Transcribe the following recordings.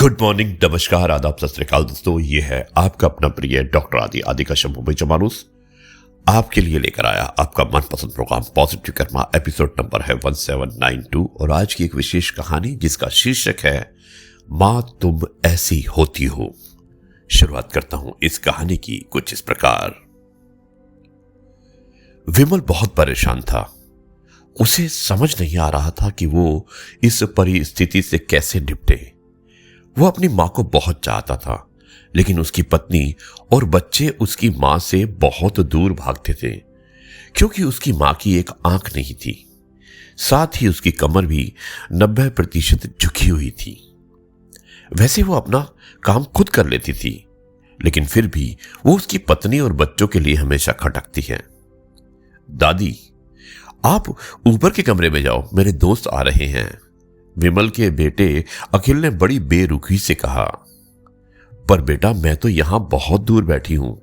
Good morning, नमस्कार, आदाब, सत श्री अकाल दोस्तों। ये है आपका अपना प्रिय डॉक्टर आदि का शंभू भाई चमानुस आपके लिए लेकर आया आपका मनपसंद program positive karma. Episode number है 1792 और आज की एक विशेष कहानी जिसका शीर्षक है मां तुम ऐसी होती हो। शुरुआत करता हूं इस कहानी की कुछ इस प्रकार। विमल बहुत परेशान था। उसे समझ नहीं आ रहा था कि वो इस परिस्थिति से कैसे निपटे। वो अपनी मां को बहुत चाहता था, लेकिन उसकी पत्नी और बच्चे उसकी मां से बहुत दूर भागते थे क्योंकि उसकी मां की एक आंख नहीं थी। साथ ही उसकी कमर भी 90% झुकी हुई थी। वैसे वो अपना काम खुद कर लेती थी, लेकिन फिर भी वो उसकी पत्नी और बच्चों के लिए हमेशा खटकती है। दादी, आप ऊपर के कमरे में जाओ, मेरे दोस्त आ रहे हैं, विमल के बेटे अखिल ने बड़ी बेरुखी से कहा। पर बेटा, मैं तो यहां बहुत दूर बैठी हूं,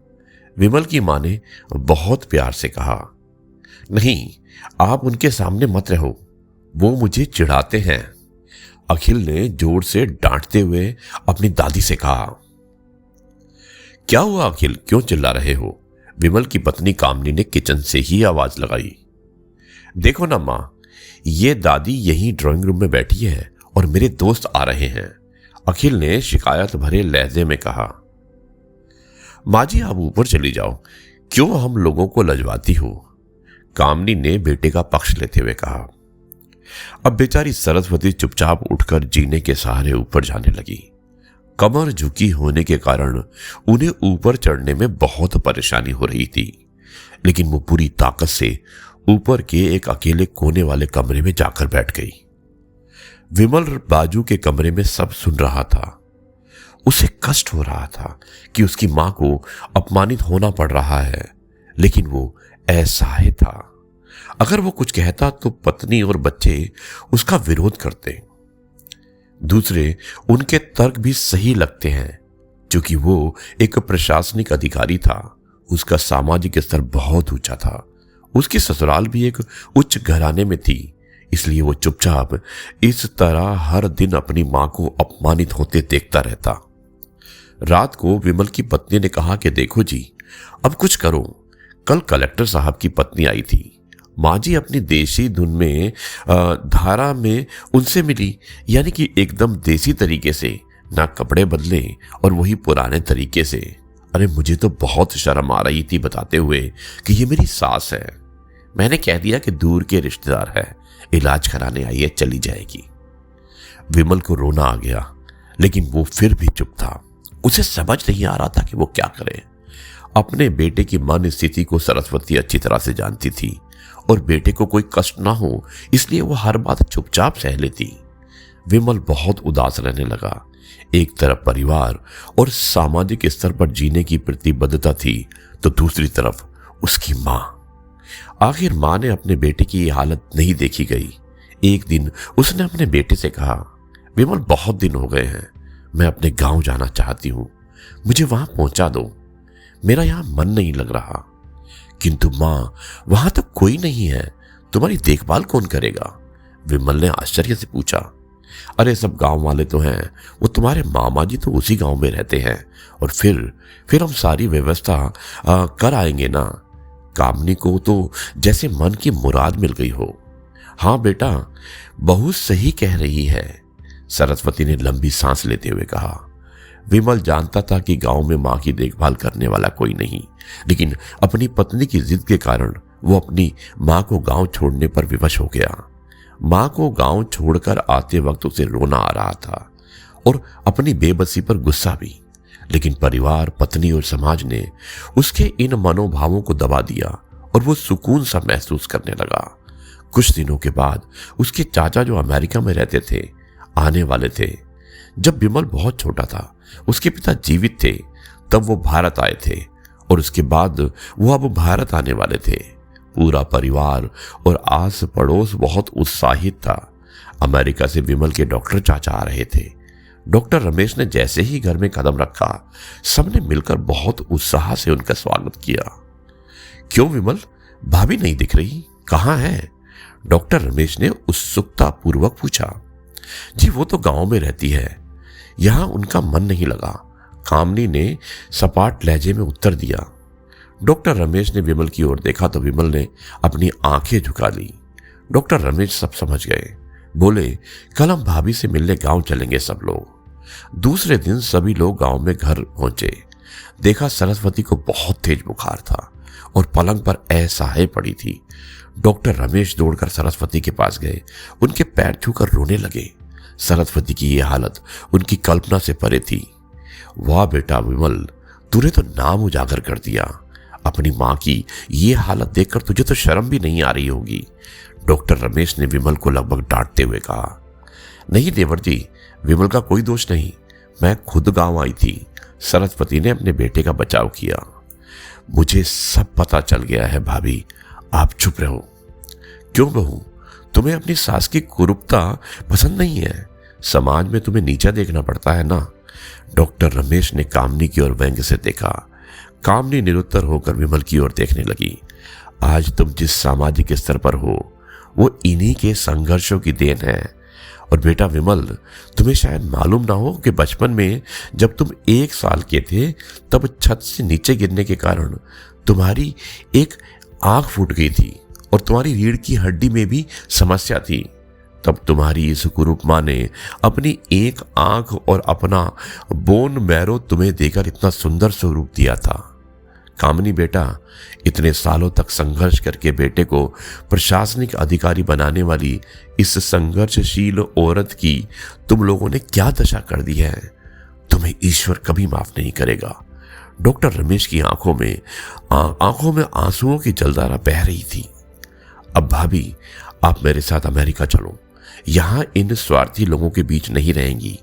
विमल की मां ने बहुत प्यार से कहा। नहीं, आप उनके सामने मत रहो, वो मुझे चिढ़ाते हैं, अखिल ने जोर से डांटते हुए अपनी दादी से कहा। क्या हुआ अखिल, क्यों चिल्ला रहे हो? विमल की पत्नी कामनी ने किचन से ही आवाज लगाई। देखो ना मां, ये दादी यहीं ड्राइंग रूम में बैठी है और मेरे दोस्त आ रहे हैं, अखिल ने शिकायत भरे लहजे में कहा। मां जी, आप ऊपर चली जाओ, क्यों हम लोगों को लजवाती हो? कामनी ने बेटे का पक्ष लेते हुए कहा। अब बेचारी सरस्वती चुपचाप उठकर जीने के सहारे ऊपर जाने लगी। कमर झुकी होने के कारण उन्हें ऊपर चढ़ने में बहुत परेशानी हो रही थी, लेकिन वो पूरी ताकत से ऊपर के एक अकेले कोने वाले कमरे में जाकर बैठ गई। विमल बाजू के कमरे में सब सुन रहा था। उसे कष्ट हो रहा था कि उसकी मां को अपमानित होना पड़ रहा है, लेकिन वो असहाय था। अगर वो कुछ कहता तो पत्नी और बच्चे उसका विरोध करते। दूसरे, उनके तर्क भी सही लगते हैं, क्योंकि वो एक प्रशासनिक अधिकारी था। उसका सामाजिक स्तर बहुत ऊंचा था। उसकी ससुराल भी एक उच्च घराने में थी, इसलिए वो चुपचाप इस तरह हर दिन अपनी मां को अपमानित होते देखता रहता। रात को विमल की पत्नी ने कहा कि देखो जी, अब कुछ करो। कल कलेक्टर साहब की पत्नी आई थी। मां जी अपनी देसी धुन में धारा में उनसे मिली, यानी कि एकदम देसी तरीके से, ना कपड़े बदले और वही पुराने तरीके से। अरे मुझे तो बहुत शर्म आ रही थी बताते हुए कि ये मेरी सास है। मैंने कह दिया कि दूर के रिश्तेदार है, इलाज कराने आई है, चली जाएगी। विमल को रोना आ गया, लेकिन वो फिर भी चुप था। उसे समझ नहीं आ रहा था कि वो क्या करे। अपने बेटे की मन स्थिति को सरस्वती अच्छी तरह से जानती थी और बेटे को कोई कष्ट ना हो, इसलिए वो हर बात चुपचाप सह लेती। विमल बहुत उदास रहने लगा। एक तरफ परिवार और सामाजिक स्तर पर जीने की प्रतिबद्धता थी, तो दूसरी तरफ उसकी मां। आखिर मां ने अपने बेटे की हालत नहीं देखी गई। एक दिन उसने अपने बेटे से कहा, विमल, बहुत दिन हो गए हैं, मैं अपने गांव जाना चाहती हूं, मुझे वहां पहुंचा दो, मेरा यहां मन नहीं लग रहा। किंतु मां, वहां तो कोई नहीं है, तुम्हारी देखभाल कौन करेगा? विमल ने आश्चर्य से पूछा। अरे सब गांव वाले तो हैं, वो तुम्हारे मामा जी तो उसी गांव में रहते हैं, और फिर हम सारी व्यवस्था कर आएंगे ना। कामनी को तो जैसे मन की मुराद मिल गई हो। हाँ बेटा, बहुत सही कह रही है, सरस्वती ने लंबी सांस लेते हुए कहा। विमल जानता था कि गांव में मां की देखभाल करने वाला कोई नहीं, लेकिन अपनी पत्नी की जिद के कारण वो अपनी मां को गांव छोड़ने पर विवश हो गया। मां को गांव छोड़कर आते वक्त उसे रोना आ रहा था और अपनी बेबसी पर गुस्सा भी, लेकिन परिवार, पत्नी और समाज ने उसके इन मनोभावों को दबा दिया और वो सुकून सा महसूस करने लगा। कुछ दिनों के बाद उसके चाचा, जो अमेरिका में रहते थे, आने वाले थे। जब विमल बहुत छोटा था, उसके पिता जीवित थे, तब वो भारत आए थे और उसके बाद वो अब भारत आने वाले थे। पूरा परिवार और आस पड़ोस बहुत उत्साहित था। अमेरिका से विमल के डॉक्टर चाचा आ रहे थे। डॉक्टर रमेश ने जैसे ही घर में कदम रखा, सबने मिलकर बहुत उत्साह से उनका स्वागत किया। क्यों विमल, भाभी नहीं दिख रही, कहाँ है? डॉक्टर रमेश ने उत्सुकता पूर्वक पूछा। जी वो तो गांव में रहती है, यहां उनका मन नहीं लगा। कामनी ने सपाट लहजे में उत्तर दिया। डॉक्टर रमेश ने विमल की ओर देखा तो विमल ने अपनी आंखें झुका ली। डॉक्टर रमेश सब समझ गए। बोले, कल हम भाभी से मिलने गांव चलेंगे सब लोग। दूसरे दिन सभी लोग गांव में घर पहुंचे। देखा सरस्वती को बहुत तेज बुखार था और पलंग पर असहाय पड़ी थी। डॉक्टर रमेश दौड़कर सरस्वती के पास गए, उनके पैर छूकर रोने लगे। सरस्वती की यह हालत उनकी कल्पना से परे थी। वाह बेटा विमल, तूने तो नाम उजागर कर दिया। अपनी मां की ये हालत देखकर तुझे तो शर्म भी नहीं आ रही होगी। डॉक्टर रमेश ने विमल को लगभग डांटते हुए कहा। नहीं देवर जी, विमल का कोई दोष नहीं, मैं खुद गांव आई थी। सरस्वती ने अपने बेटे का बचाव किया। मुझे सब पता चल गया है भाभी, आप चुप रहो। क्यों बहू, तुम्हें अपनी सास की कुरूपता पसंद नहीं है? समाज में तुम्हें नीचा देखना पड़ता है ना? डॉक्टर रमेश ने कामनी की ओर व्यंग्य से देखा। कामनी निरुत्तर होकर विमल की ओर देखने लगी। आज तुम जिस सामाजिक स्तर पर हो वो इन्हीं के संघर्षों की देन है। और बेटा विमल, तुम्हें शायद मालूम ना हो कि बचपन में जब तुम 1 साल के थे तब छत से नीचे गिरने के कारण तुम्हारी एक आंख फूट गई थी और तुम्हारी रीढ़ की हड्डी में भी समस्या थी। तब तुम्हारी इस कुरूप मां ने अपनी एक आंख और अपना बोन मैरो तुम्हें देकर इतना सुंदर स्वरूप दिया था। कामनी बेटा, इतने सालों तक संघर्ष करके बेटे को प्रशासनिक अधिकारी बनाने वाली इस संघर्षशील औरत की तुम लोगों ने क्या दशा कर दी है। तुम्हें ईश्वर कभी माफ नहीं करेगा। डॉक्टर रमेश की आंखों में आंसुओं की जलधारा बह रही थी। अब भाभी, आप मेरे साथ अमेरिका चलो, यहां इन स्वार्थी लोगों के बीच नहीं रहेंगी।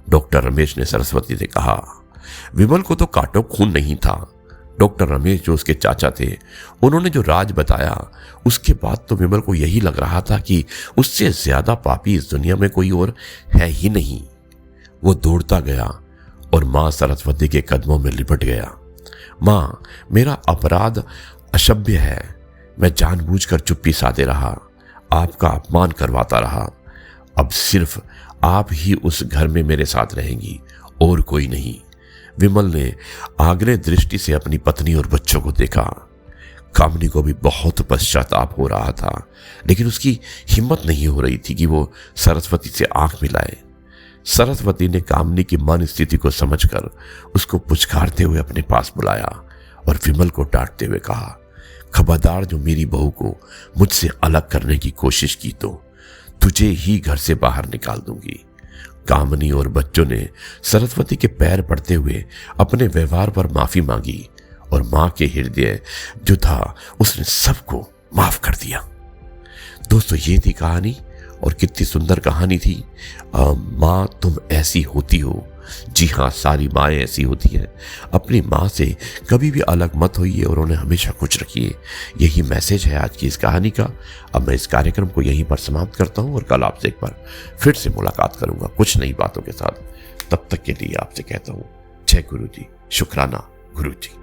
डॉक्टर रमेश ने सरस्वती से कहा। विमल को तो काटो खून नहीं था। डॉक्टर रमेश जो उसके चाचा थे, उन्होंने जो राज बताया उसके बाद तो विमल को यही लग रहा था कि उससे ज्यादा पापी इस दुनिया में कोई और है ही नहीं। वो दौड़ता गया और मां सरस्वती के कदमों में लिपट गया। मां, मेरा अपराध अक्षम्य है। मैं जानबूझकर चुप्पी साधे रहा, आपका अपमान करवाता रहा। अब सिर्फ आप ही उस घर में मेरे साथ रहेंगी और कोई नहीं। विमल ने आग्रह दृष्टि से अपनी पत्नी और बच्चों को देखा। कामनी को भी बहुत पश्चाताप हो रहा था, लेकिन उसकी हिम्मत नहीं हो रही थी कि वो सरस्वती से आंख मिलाए। सरस्वती ने कामनी की मन स्थिति को समझकर उसको पुचकारते हुए अपने पास बुलाया और विमल को डांटते हुए कहा, खबरदार जो मेरी बहू को मुझसे अलग करने की कोशिश की तो तुझे ही घर से बाहर निकाल दूंगी। कामनी और बच्चों ने सरस्वती के पैर पड़ते हुए अपने व्यवहार पर माफी मांगी और मां के हृदय जो था उसने सबको माफ कर दिया। दोस्तों, ये थी कहानी और कितनी सुंदर कहानी थी। मां तुम ऐसी होती हो। जी हाँ, सारी माएँ ऐसी होती हैं। अपनी माँ से कभी भी अलग मत होइए और उन्हें हमेशा खुश रखिए। यही मैसेज है आज की इस कहानी का। अब मैं इस कार्यक्रम को यहीं पर समाप्त करता हूँ और कल आपसे एक बार फिर से मुलाकात करूंगा कुछ नई बातों के साथ। तब तक के लिए आपसे कहता हूँ जय गुरु जी, शुक्राना गुरु जी।